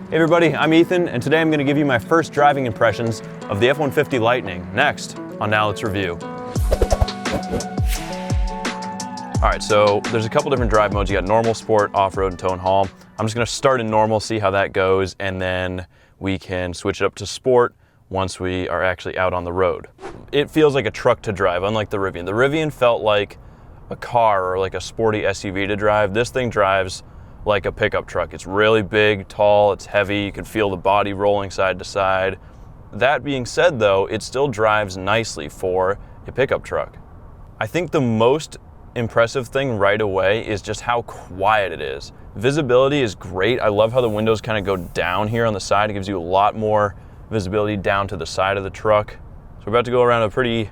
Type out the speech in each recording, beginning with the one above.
Hey everybody, I'm Ethan, and today I'm going to give you my first driving impressions of the F-150 Lightning, next on Now Let's Review. Alright, so there's a couple different drive modes. You got normal, sport, off-road, and tow and haul. I'm just going to start in normal, see how that goes, and then we can switch it up to sport once we are actually out on the road. It feels like a truck to drive, unlike the Rivian. The Rivian felt like a car or like a sporty SUV to drive. This thing drives like a pickup truck. It's really big, tall, it's heavy, you can feel the body rolling side to side. That being said though, it still drives nicely for a pickup truck. I think the most impressive thing right away is just how quiet it is. Visibility is great. I love how the windows kind of go down here on the side. It gives you a lot more visibility down to the side of the truck. So we're about to go around a pretty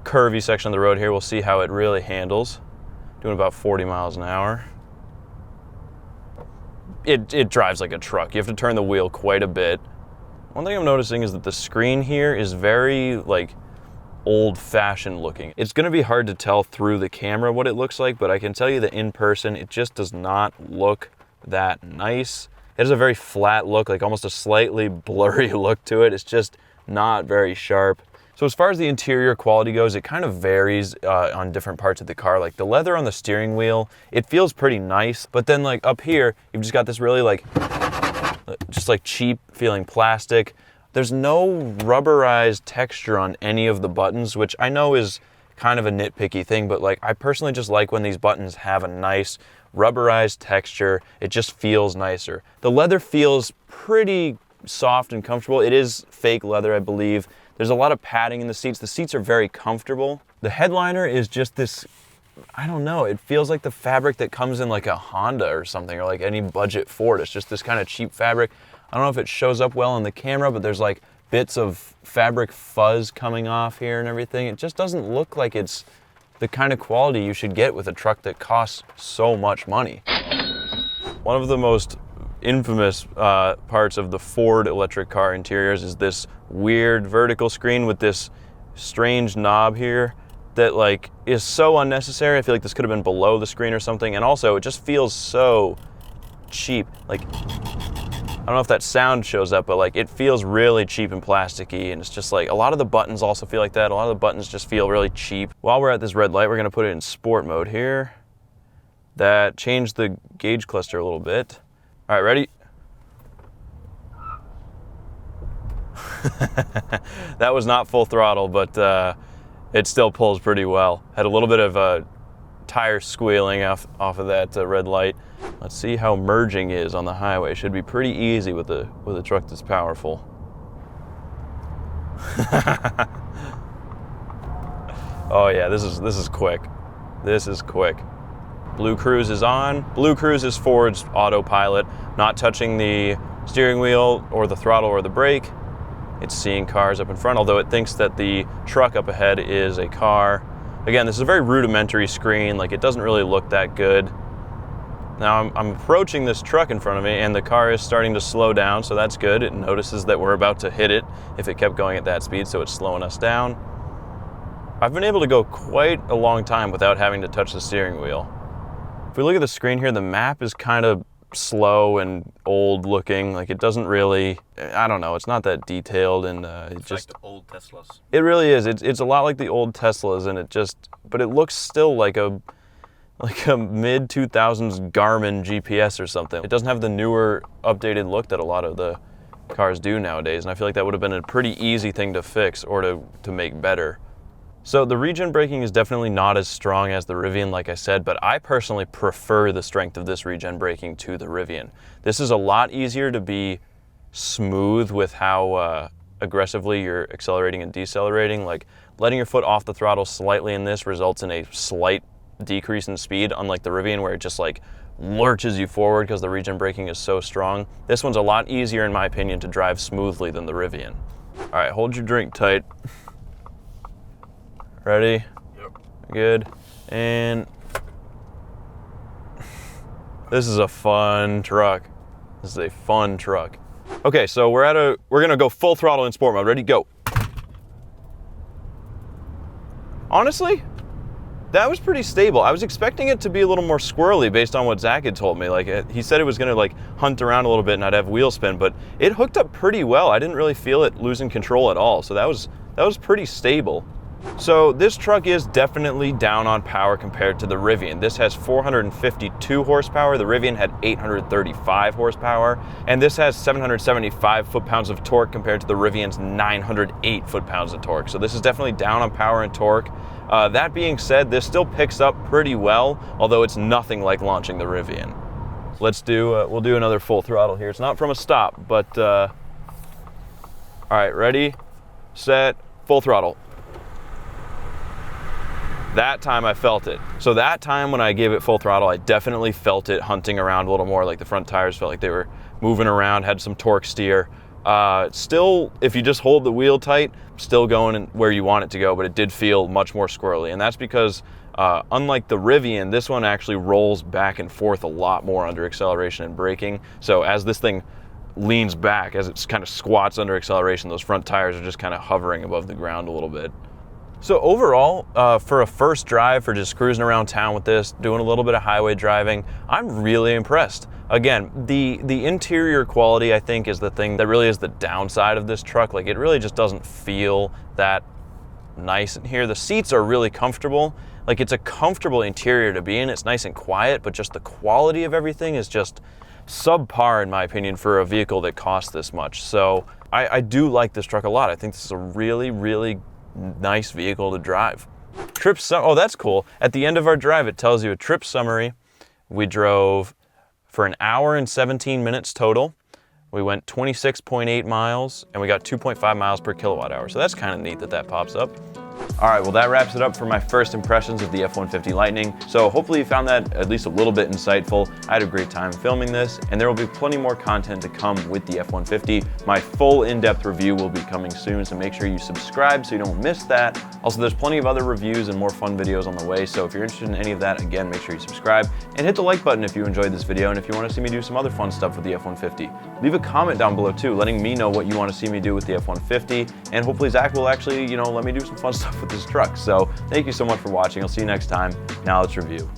curvy section of the road here. We'll see how it really handles. Doing about 40 miles an hour. It drives like a truck. You have to turn the wheel quite a bit. One thing I'm noticing is that the screen here is very like old-fashioned looking. It's gonna be hard to tell through the camera what it looks like, but I can tell you that in person, it just does not look that nice. It has a very flat look, like almost a slightly blurry look to it. It's just not very sharp. So as far as the interior quality goes, it kind of varies on different parts of the car. Like the leather on the steering wheel, it feels pretty nice, but then like up here, you've just got this really like, just like cheap feeling plastic. There's no rubberized texture on any of the buttons, which I know is kind of a nitpicky thing, but like I personally just like when these buttons have a nice rubberized texture. It just feels nicer. The leather feels pretty soft and comfortable. It is fake leather, I believe. There's a lot of padding in the seats. The seats are very comfortable. The headliner is just this, I don't know, it feels like the fabric that comes in like a Honda or something, or like any budget Ford. It's just this kind of cheap fabric. I don't know if it shows up well on the camera, but there's like bits of fabric fuzz coming off here and everything. It just doesn't look like it's the kind of quality you should get with a truck that costs so much money. One of the most infamous parts of the Ford electric car interiors is this weird vertical screen with this strange knob here that like is so unnecessary. I feel like this could have been below the screen or something, and also it just feels so cheap. Like, I don't know if that sound shows up, but like it feels really cheap and plasticky, and it's just like a lot of the buttons also feel like that. A lot of the buttons just feel really cheap. While we're at this red light, we're gonna put it in sport mode here. That changed the gauge cluster a little bit. All right, ready? That was not full throttle, but it still pulls pretty well. Had a little bit of tire squealing off of that red light. Let's see how merging is on the highway. Should be pretty easy with a truck that's powerful. Oh yeah, this is quick. This is quick. Blue Cruise is on. Blue Cruise is Ford's autopilot, not touching the steering wheel or the throttle or the brake. It's seeing cars up in front, although it thinks that the truck up ahead is a car. Again, this is a very rudimentary screen, like it doesn't really look that good. Now I'm approaching this truck in front of me and the car is starting to slow down, so that's good. It notices that we're about to hit it if it kept going at that speed, so it's slowing us down. I've been able to go quite a long time without having to touch the steering wheel. If we look at the screen here, the map is kind of slow and old looking. Like it doesn't really, I don't know, it's not that detailed, and it's just like the old Teslas. It really is. It's a lot like the old Teslas, and but it looks still like a mid 2000s Garmin GPS or something. It doesn't have the newer updated look that a lot of the cars do nowadays, and I feel like that would have been a pretty easy thing to fix or to make better. So the regen braking is definitely not as strong as the Rivian, like I said, but I personally prefer the strength of this regen braking to the Rivian. This is a lot easier to be smooth with how aggressively you're accelerating and decelerating. Like letting your foot off the throttle slightly in this results in a slight decrease in speed, unlike the Rivian where it just like lurches you forward because the regen braking is so strong. This one's a lot easier in my opinion to drive smoothly than the Rivian. All right, hold your drink tight. Ready? Yep. Good. And this is a fun truck. This is a fun truck. Okay, so we're gonna go full throttle in sport mode. Ready? Go. Honestly, That was pretty stable. I was expecting it to be a little more squirrely based on what Zach had told me. Like, he said it was gonna like hunt around a little bit and I'd have wheel spin, but it hooked up pretty well. I didn't really feel it losing control at all. So that was pretty stable. So this truck is definitely down on power compared to the Rivian. This has 452 horsepower. The Rivian had 835 horsepower. And this has 775 foot-pounds of torque compared to the Rivian's 908 foot-pounds of torque. So this is definitely down on power and torque. That being said, this still picks up pretty well, although it's nothing like launching the Rivian. We'll do another full throttle here. It's not from a stop, but all right, ready, set, full throttle. That time I felt it. So that time when I gave it full throttle, I definitely felt it hunting around a little more. Like the front tires felt like they were moving around, had some torque steer. Still, if you just hold the wheel tight, still going where you want it to go, but it did feel much more squirrely. And that's because unlike the Rivian, this one actually rolls back and forth a lot more under acceleration and braking. So as this thing leans back, as it kind of squats under acceleration, those front tires are just kind of hovering above the ground a little bit. So overall, for a first drive, for just cruising around town with this, doing a little bit of highway driving, I'm really impressed. Again, the interior quality, I think, is the thing that really is the downside of this truck. Like, it really just doesn't feel that nice in here. The seats are really comfortable. Like, it's a comfortable interior to be in. It's nice and quiet, but just the quality of everything is just subpar, in my opinion, for a vehicle that costs this much. So I do like this truck a lot. I think this is a really, really nice vehicle to drive. Oh, that's cool. At the end of our drive, it tells you a trip summary. We drove for an hour and 17 minutes total. We went 26.8 miles and we got 2.5 miles per kilowatt hour. So that's kind of neat that that pops up. All right, well, that wraps it up for my first impressions of the F-150 Lightning. So hopefully you found that at least a little bit insightful. I had a great time filming this, and there will be plenty more content to come with the F-150. My full in-depth review will be coming soon, so make sure you subscribe so you don't miss that. Also, there's plenty of other reviews and more fun videos on the way, so if you're interested in any of that, again, make sure you subscribe and hit the like button if you enjoyed this video, and if you want to see me do some other fun stuff with the F-150. Leave a comment down below too, letting me know what you want to see me do with the F-150, and hopefully Zach will actually, let me do some fun stuff with this truck. So thank you so much for watching. I'll see you next time. Now let's review.